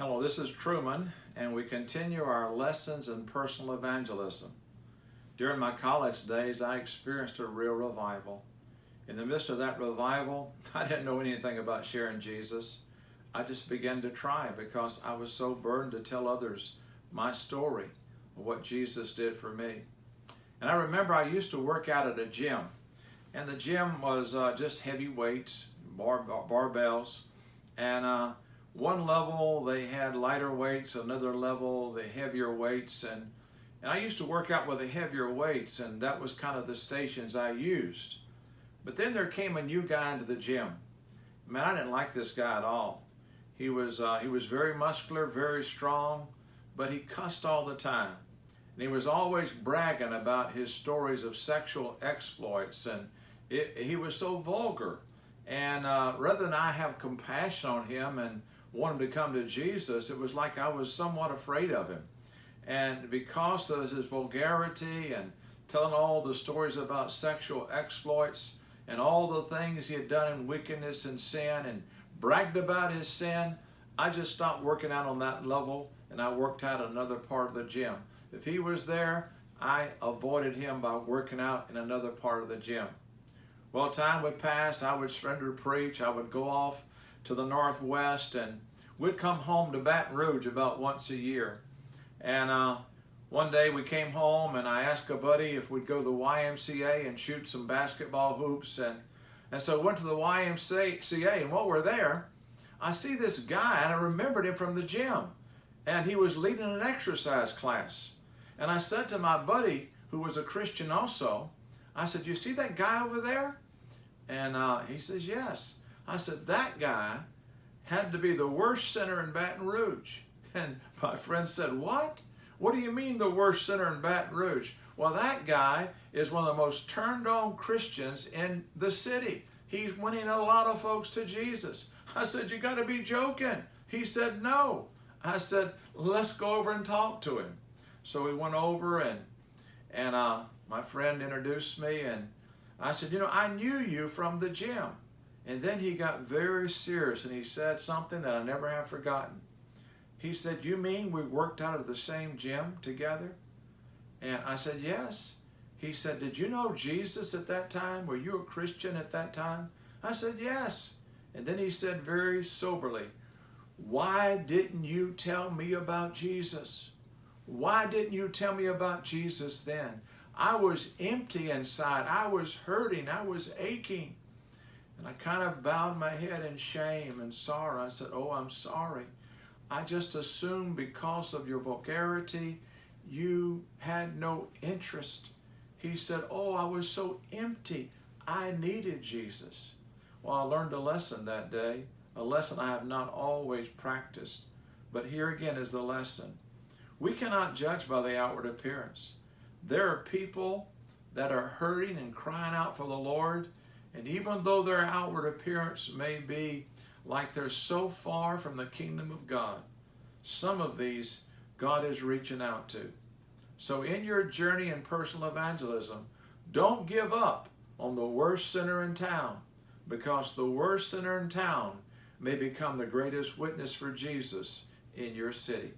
Hello, this is Truman, and we continue our lessons in personal evangelism. During my college days, I experienced a real revival. In the midst of that revival, I didn't know anything about sharing Jesus. I just began to try because I was so burdened to tell others my story of what Jesus did for me. And I remember I used to work out at a gym, and the gym was just heavy weights, barbells, and one level they had lighter weights, another level the heavier weights, and I used to work out with the heavier weights, and that was kind of the stations I used. But then there came a new guy into the gym. Man, I didn't like this guy at all. He was very muscular, very strong, but he cussed all the time. And he was always bragging about his stories of sexual exploits, and he was so vulgar. And rather than I have compassion on him and want him to come to Jesus, it was like I was somewhat afraid of him. And because of his vulgarity and telling all the stories about sexual exploits and all the things he had done in wickedness and sin and bragged about his sin, I just stopped working out on that level, and I worked out another part of the gym. If he was there, I avoided him by working out in another part of the gym. Well, time would pass, I would surrender to preach, I would go off to the Northwest, and we'd come home to Baton Rouge about once a year. And one day we came home, and I asked a buddy if we'd go to the YMCA and shoot some basketball hoops. And so I went to the YMCA, and while we're there, I see this guy, and I remembered him from the gym. And he was leading an exercise class. And I said to my buddy, who was a Christian also, I said, "You see that guy over there?" And he says, "Yes." I said, "That guy had to be the worst sinner in Baton Rouge." And my friend said, "What? What do you mean the worst sinner in Baton Rouge?" "Well, that guy is one of the most turned on Christians in the city. He's winning a lot of folks to Jesus." I said, "You got to be joking." He said, "No." I said, "Let's go over and talk to him." So we went over, and my friend introduced me, and I said, "You know, I knew you from the gym." And then he got very serious, and he said something that I never have forgotten. He said, "You mean we worked out of the same gym together?" And I said, "Yes." He said, "Did you know Jesus at that time? Were you a Christian at that time?" I said, "Yes." And then he said very soberly, "Why didn't you tell me about Jesus? Why didn't you tell me about Jesus then? I was empty inside. I was hurting. I was aching." And I kind of bowed my head in shame and sorrow. I said, "Oh, I'm sorry. I just assumed because of your vulgarity, you had no interest." He said, "Oh, I was so empty. I needed Jesus." Well, I learned a lesson that day, a lesson I have not always practiced. But here again is the lesson. We cannot judge by the outward appearance. There are people that are hurting and crying out for the Lord, and even though their outward appearance may be like they're so far from the kingdom of God, some of these God is reaching out to. So in your journey in personal evangelism, don't give up on the worst sinner in town, because the worst sinner in town may become the greatest witness for Jesus in your city.